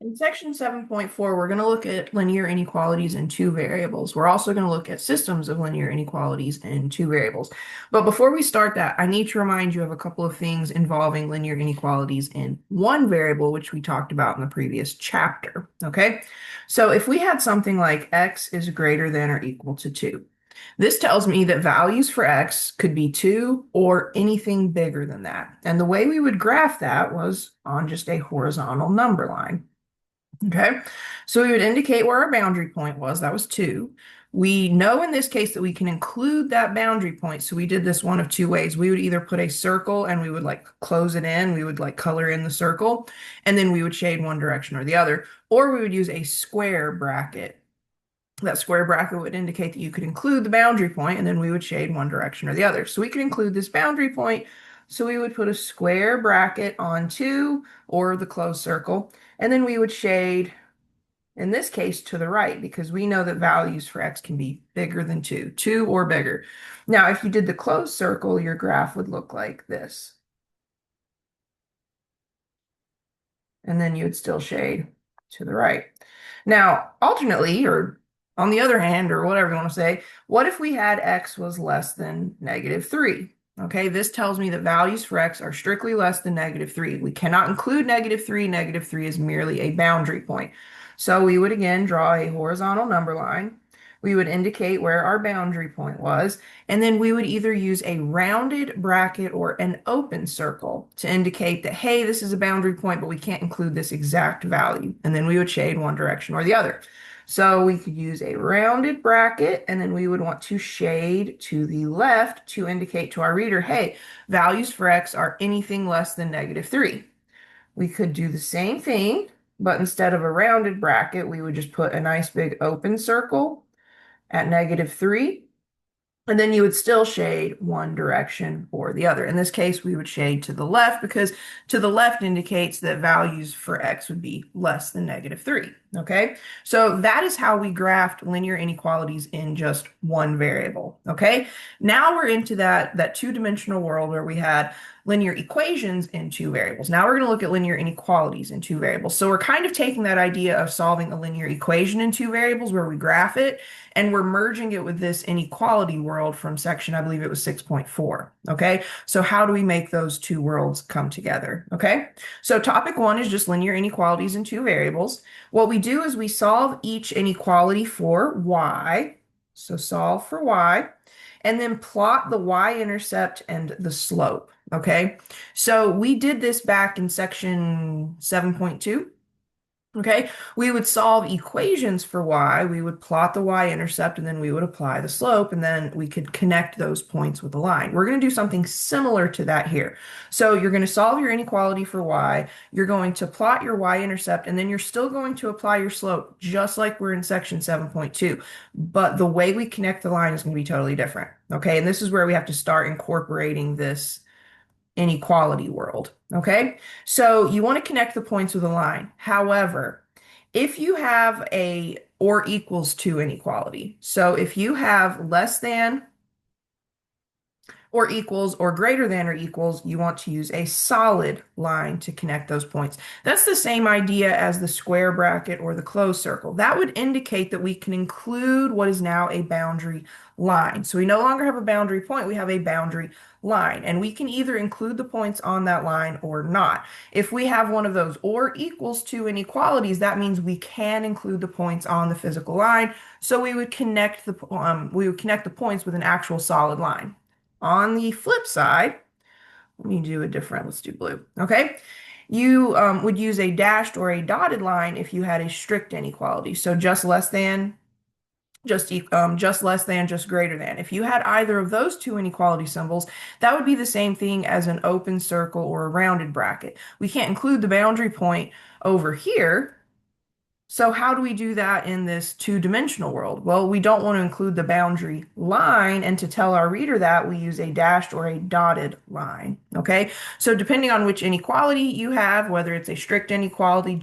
In section 7.4, we're going to look at linear inequalities in two variables. We're also going to look at systems of linear inequalities in two variables. But before we start that, I need to remind you of a couple of things involving linear inequalities in one variable, which we talked about in the previous chapter. Okay? So if we had something like x is greater than or equal to 2, this tells me that values for x could be 2 or anything bigger than that. And the way we would graph that was on just a horizontal number line. Okay, so we would indicate where our boundary point was. That was 2. We know in this case that we can include that boundary point. So we did this one of two ways. We would either put a circle and we would like close it in. We would like color in the circle and then we would shade one direction or the other. Or we would use a square bracket. That square bracket would indicate that you could include the boundary point and then we would shade one direction or the other. So we could include this boundary point. So we would put a square bracket on 2 or the closed circle. And then we would shade, in this case, to the right, because we know that values for x can be bigger than 2 or bigger. Now, if you did the closed circle, your graph would look like this. And then you would still shade to the right. Now, alternately, or on the other hand, or whatever you want to say, what if we had x was less than -3? Okay, this tells me that values for x are strictly less than -3. We cannot include -3. -3 is merely a boundary point. So we would again draw a horizontal number line. We would indicate where our boundary point was, and then we would either use a rounded bracket or an open circle to indicate that, hey, this is a boundary point, but we can't include this exact value. And then we would shade one direction or the other. So we could use a rounded bracket, and then we would want to shade to the left to indicate to our reader, hey, values for x are anything less than -3. We could do the same thing, but instead of a rounded bracket, we would just put a nice big open circle at -3. And then you would still shade one direction or the other. In this case, we would shade to the left because to the left indicates that values for x would be less than -3. Okay, so that is how we graphed linear inequalities in just one variable. Okay, now we're into that two-dimensional world where we had linear equations in two variables. Now we're going to look at linear inequalities in two variables. So we're kind of taking that idea of solving a linear equation in two variables where we graph it, and we're merging it with this inequality world from section, I believe it was 6.4. Okay, so how do we make those two worlds come together? Okay, so topic 1 is just linear inequalities in two variables. What we do is we solve each inequality for y. So solve for y, and then plot the y-intercept and the slope. Okay, so we did this back in section 7.2. Okay, we would solve equations for y. We would plot the y-intercept and then we would apply the slope and then we could connect those points with a line. We're going to do something similar to that here. So you're going to solve your inequality for y. You're going to plot your y-intercept and then you're still going to apply your slope just like we're in section 7.2. But the way we connect the line is going to be totally different. Okay, and this is where we have to start incorporating this inequality world. Okay, so you want to connect the points with a line. However, if you have a or equals to inequality, so if you have less than or equals or greater than or equals, you want to use a solid line to connect those points. That's the same idea as the square bracket or the closed circle. That would indicate that we can include what is now a boundary line. So we no longer have a boundary point, we have a boundary line, and we can either include the points on that line or not. If we have one of those or equals to inequalities, that means we can include the points on the physical line. So we would connect the points with an actual solid line. On the flip side, let me do a different, let's do blue. Okay. You would use a dashed or a dotted line if you had a strict inequality. So just less than, just less than, just greater than. If you had either of those two inequality symbols, that would be the same thing as an open circle or a rounded bracket. We can't include the boundary point over here. So how do we do that in this two-dimensional world? Well, we don't want to include the boundary line, and to tell our reader that, we use a dashed or a dotted line, okay? So depending on which inequality you have, whether it's a strict inequality,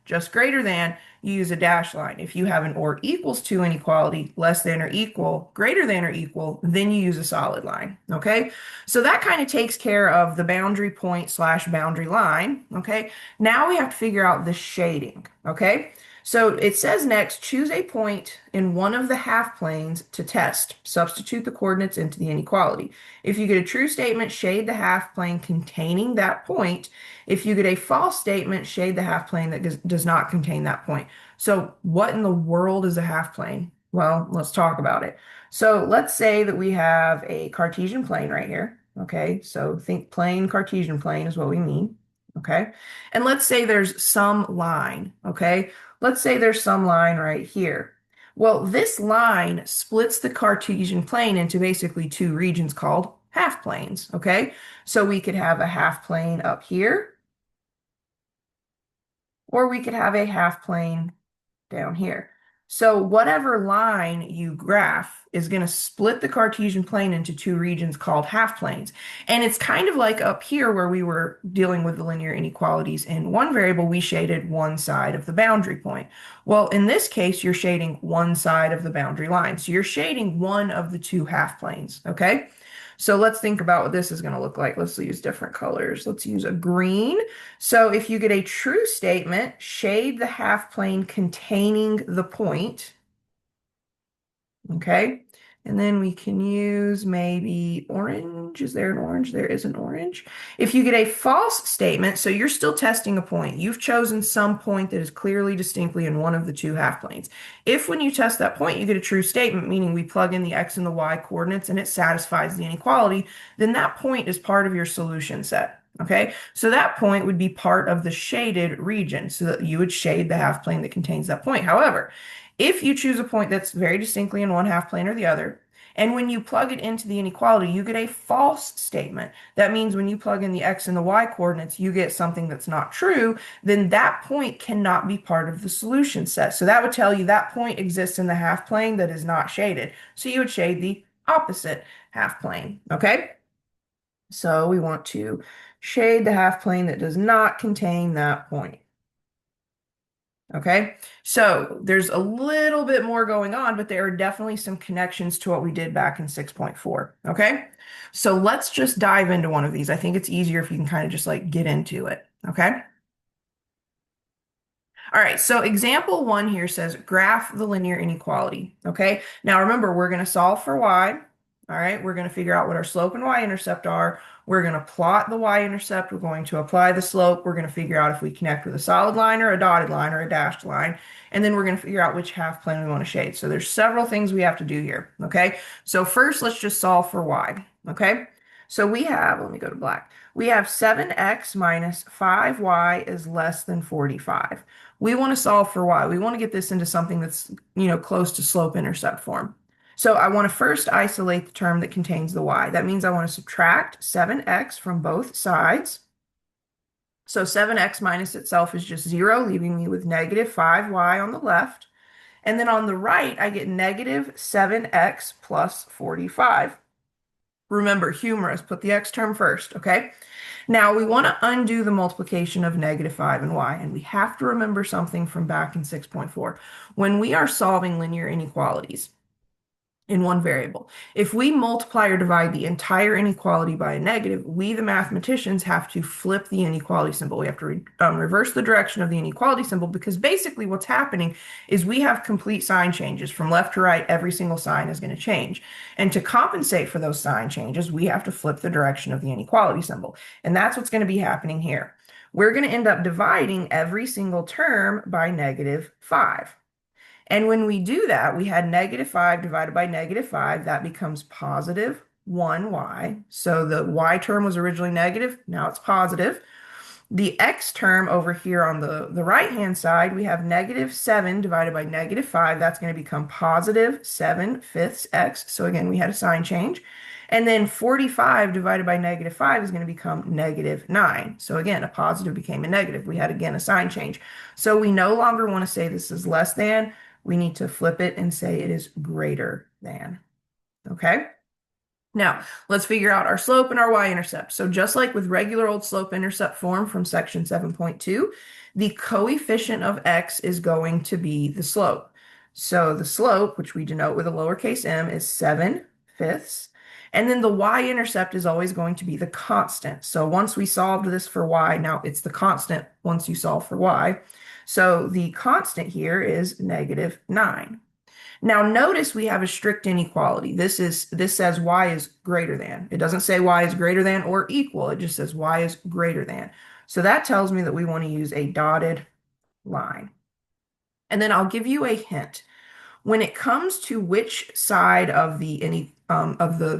just greater than, you use a dash line. If you have an or equals to inequality, less than or equal, greater than or equal, then you use a solid line, okay? So that kind of takes care of the boundary point slash boundary line, okay? Now we have to figure out the shading, okay? So it says next, choose a point in one of the half planes to test. Substitute the coordinates into the inequality. If you get a true statement, shade the half plane containing that point. If you get a false statement, shade the half plane that does not contain that point. So what in the world is a half plane? Well, let's talk about it. So let's say that we have a Cartesian plane right here. Okay, so think plane, Cartesian plane is what we mean. Okay, and let's say there's some line. Okay, let's say there's some line right here. Well, this line splits the Cartesian plane into basically two regions called half planes, okay? So we could have a half plane up here, or we could have a half plane down here. So whatever line you graph is going to split the Cartesian plane into two regions called half planes. And it's kind of like up here where we were dealing with the linear inequalities in one variable, we shaded one side of the boundary point. Well, in this case, you're shading one side of the boundary line. So you're shading one of the two half planes, okay? So let's think about what this is going to look like. Let's use different colors. Let's use a green. So if you get a true statement, shade the half plane containing the point. Okay. And then we can use maybe orange. Is there an orange? There is an orange. If you get a false statement, so you're still testing a point. You've chosen some point that is clearly, distinctly in one of the two half planes. If when you test that point, you get a true statement, meaning we plug in the x and the y coordinates and it satisfies the inequality, then that point is part of your solution set. Okay, so that point would be part of the shaded region, so that you would shade the half plane that contains that point. However, if you choose a point that's very distinctly in one half plane or the other, and when you plug it into the inequality, you get a false statement. That means when you plug in the x and the y coordinates, you get something that's not true, then that point cannot be part of the solution set. So that would tell you that point exists in the half plane that is not shaded. So you would shade the opposite half plane, okay? So we want to shade the half plane that does not contain that point. Okay, so there's a little bit more going on, but there are definitely some connections to what we did back in 6.4. Okay, so let's just dive into one of these. I think it's easier if you can kind of just like get into it. Okay. All right, so example one here says graph the linear inequality. Okay, now remember, we're going to solve for y. All right, we're going to figure out what our slope and y-intercept are. We're going to plot the y-intercept. We're going to apply the slope. We're going to figure out if we connect with a solid line or a dotted line or a dashed line. And then we're going to figure out which half plane we want to shade. So there's several things we have to do here. Okay, so first let's just solve for y. Okay, so we have, let me go to black. We have 7x minus 5y is less than 45. We want to solve for y. We want to get this into something that's, close to slope-intercept form. So I want to first isolate the term that contains the y. That means I want to subtract 7x from both sides. So 7x minus itself is just 0, leaving me with negative 5y on the left. And then on the right, I get negative 7x plus 45. Remember, humorous, put the x term first, okay? Now we want to undo the multiplication of negative 5 and y, and we have to remember something from back in 6.4. When we are solving linear inequalities in one variable, if we multiply or divide the entire inequality by a negative, we, the mathematicians, have to flip the inequality symbol. We have to reverse the direction of the inequality symbol, because basically what's happening is we have complete sign changes. From left to right, every single sign is going to change. And to compensate for those sign changes, we have to flip the direction of the inequality symbol. And that's what's going to be happening here. We're going to end up dividing every single term by negative 5. And when we do that, we had negative 5 divided by negative 5. That becomes positive 1y. So the y term was originally negative. Now it's positive. The x term over here on the right-hand side, we have negative 7 divided by negative 5. That's going to become positive 7/5 x. So again, we had a sign change. And then 45 divided by negative 5 is going to become negative 9. So again, a positive became a negative. We had, again, a sign change. So we no longer want to say this is less than. We need to flip it and say it is greater than. Okay? Now, let's figure out our slope and our y-intercept. So just like with regular old slope-intercept form from section 7.2, the coefficient of x is going to be the slope. So the slope, which we denote with a lowercase m, is 7/5. And then the y-intercept is always going to be the constant. So once we solved this for y, now it's the constant once you solve for y. So the constant here is -9. Now notice we have a strict inequality. This says y is greater than. It doesn't say y is greater than or equal. It just says y is greater than. So that tells me that we want to use a dotted line. And then I'll give you a hint. When it comes to which side of the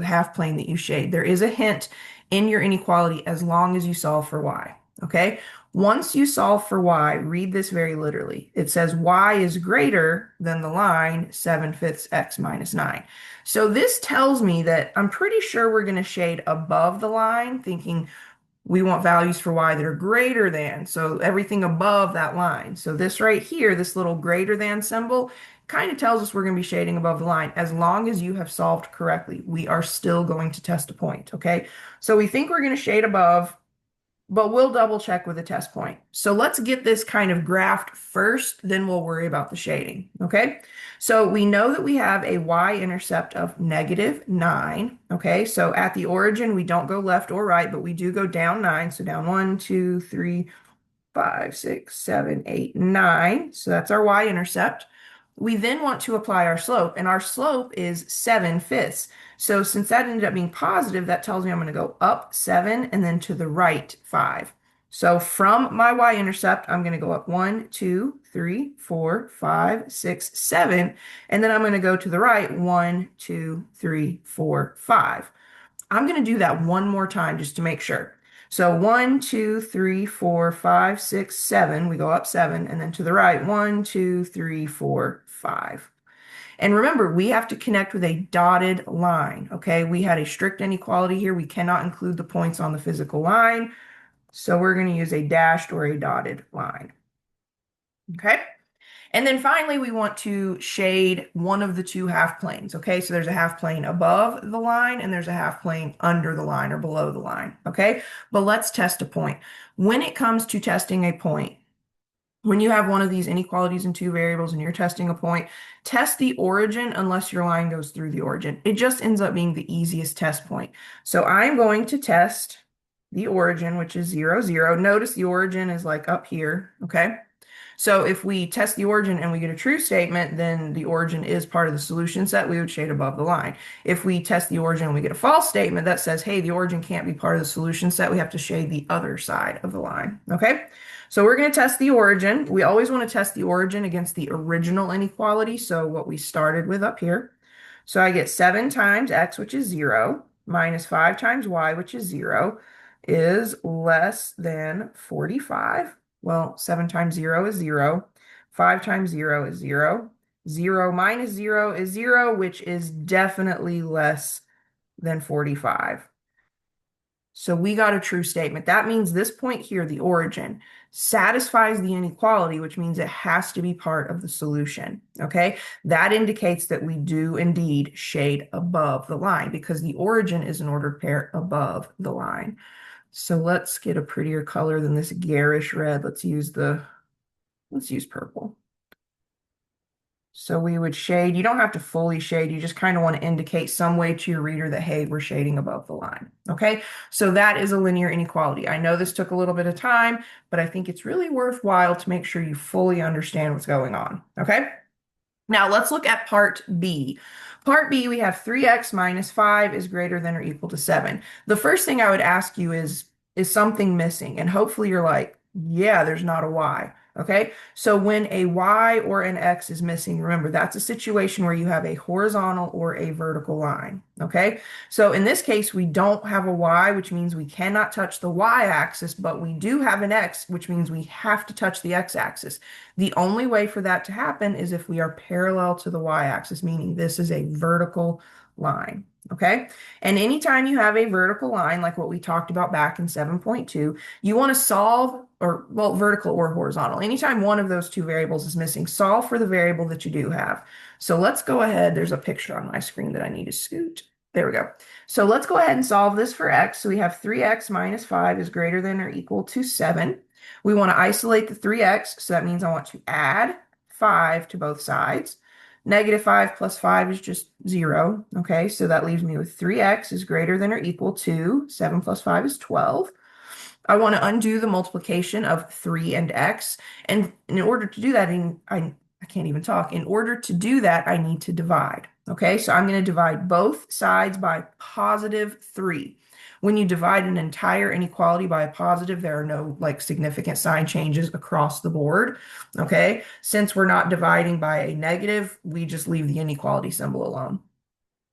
half plane that you shade, there is a hint in your inequality as long as you solve for y. Okay? Once you solve for y, read this very literally. It says y is greater than the line 7/5 x minus 9. So this tells me that I'm pretty sure we're going to shade above the line, thinking we want values for y that are greater than, so everything above that line. So this right here, this little greater than symbol, kind of tells us we're going to be shading above the line. As long as you have solved correctly, we are still going to test a point, okay? So we think we're going to shade above, but we'll double check with a test point. So let's get this kind of graphed first, then we'll worry about the shading, okay? So we know that we have a y-intercept of -9, okay? So at the origin, we don't go left or right, but we do go down 9. So down 1, 2, 3, 5, 6, 7, 8, 9. So that's our y-intercept. We then want to apply our slope, and our slope is 7/5. So since that ended up being positive, that tells me I'm going to go up 7 and then to the right 5. So from my y-intercept, I'm going to go up 1, 2, 3, 4, 5, 6, 7, and then I'm going to go to the right 1, 2, 3, 4, 5. I'm going to do that one more time just to make sure. So 1, 2, 3, 4, 5, 6, 7. We go up 7, and then to the right 1, 2, 3, 4, 5. And remember, we have to connect with a dotted line, okay? We had a strict inequality here. We cannot include the points on the physical line. So we're going to use a dashed or a dotted line, okay? And then finally, we want to shade one of the two half planes, okay? So there's a half plane above the line and there's a half plane under the line or below the line, okay? But let's test a point. When it comes to testing a point, when you have one of these inequalities in two variables and you're testing a point, test the origin unless your line goes through the origin. It just ends up being the easiest test point. So I'm going to test the origin, which is 0, 0. Notice the origin is like up here, okay? So if we test the origin and we get a true statement, then the origin is part of the solution set. We would shade above the line. If we test the origin and we get a false statement that says, hey, the origin can't be part of the solution set, we have to shade the other side of the line, okay? So we're going to test the origin. We always want to test the origin against the original inequality, so what we started with up here. So I get 7 times x, which is 0, minus 5 times y, which is 0, is less than 45. Well, 7 times 0 is 0. 5 times 0 is 0. 0 minus 0 is 0, which is definitely less than 45. So we got a true statement. That means this point here, the origin, satisfies the inequality, which means it has to be part of the solution, okay? That indicates that we do indeed shade above the line because the origin is an ordered pair above the line. So let's get a prettier color than this garish red. Let's use purple. So we would shade. You don't have to fully shade. You just kind of want to indicate some way to your reader that, hey, we're shading above the line. Okay, so that is a linear inequality. I know this took a little bit of time, but I think it's really worthwhile to make sure you fully understand what's going on. Okay, now let's look at part B. Part B, we have 3x minus 5 is greater than or equal to 7. The first thing I would ask you is something missing? And hopefully you're like, yeah, there's not a y. Okay, so when a y or an x is missing, remember that's a situation where you have a horizontal or a vertical line. Okay, so in this case, we don't have a y, which means we cannot touch the y-axis, but we do have an x, which means we have to touch the x-axis. The only way for that to happen is if we are parallel to the y-axis, meaning this is a vertical line. Okay, and anytime you have a vertical line, like what we talked about back in 7.2, you want to solve, or well, vertical or horizontal. Anytime one of those two variables is missing, solve for the variable that you do have. So let's go ahead. There's a picture on my screen that I need to scoot. There we go. So let's go ahead and solve this for x. So we have 3x minus 5 is greater than or equal to 7. We want to isolate the 3x, so that means I want to add 5 to both sides. Negative 5 plus 5 is just 0. Okay, so that leaves me with 3x is greater than or equal to 7 plus 5 is 12. I want to undo the multiplication of 3 and x. And in order to do that, I can't even talk. In order to do that, I need to divide. Okay, so I'm going to divide both sides by positive 3. When you divide an entire inequality by a positive, there are no like significant sign changes across the board. Okay, since we're not dividing by a negative, we just leave the inequality symbol alone.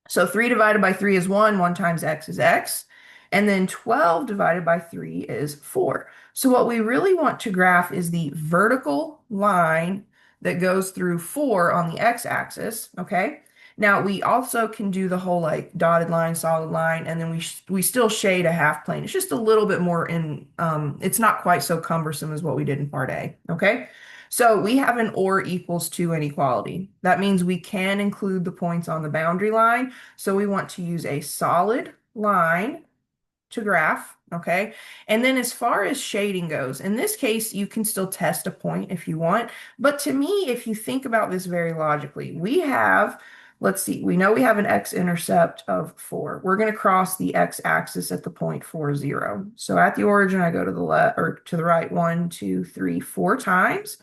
So 3 divided by 3 is 1. 1 times x is x. And then 12 divided by 3 is 4. So what we really want to graph is the vertical line that goes through 4 on the x-axis, okay? Now we also can do the whole like dotted line, solid line, and then we still shade a half plane. It's just a little bit more it's not quite so cumbersome as what we did in part A, okay? So we have an or equals to inequality. That means we can include the points on the boundary line. So we want to use a solid line to graph, okay? And then as far as shading goes, in this case, you can still test a point if you want. But to me, if you think about this very logically, we have, let's see, we know we have an x-intercept of 4. We're going to cross the x-axis at the point 4, 0. So at the origin, I go to the left or to the right 1, 2, 3, 4 times.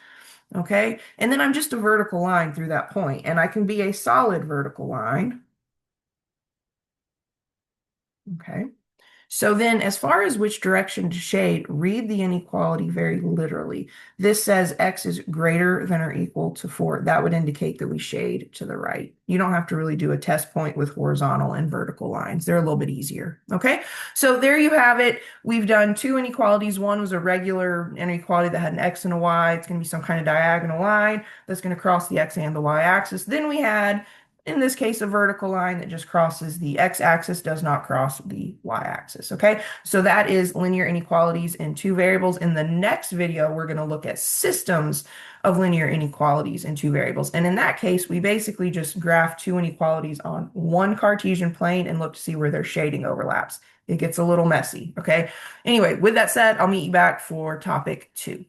Okay, and then I'm just a vertical line through that point, and I can be a solid vertical line. Okay. So then, as far as which direction to shade, read the inequality very literally. This says x is greater than or equal to 4. That would indicate that we shade to the right. You don't have to really do a test point with horizontal and vertical lines. They're a little bit easier. Okay, so there you have it. We've done 2 inequalities. One was a regular inequality that had an x and a y. It's going to be some kind of diagonal line that's going to cross the x and the y axis. Then we had in this case, a vertical line that just crosses the x-axis, does not cross the y-axis, okay? So that is linear inequalities in 2 variables. In the next video, we're going to look at systems of linear inequalities in 2 variables. And in that case, we basically just graph 2 inequalities on one Cartesian plane and look to see where their shading overlaps. It gets a little messy, okay? Anyway, with that said, I'll meet you back for topic 2.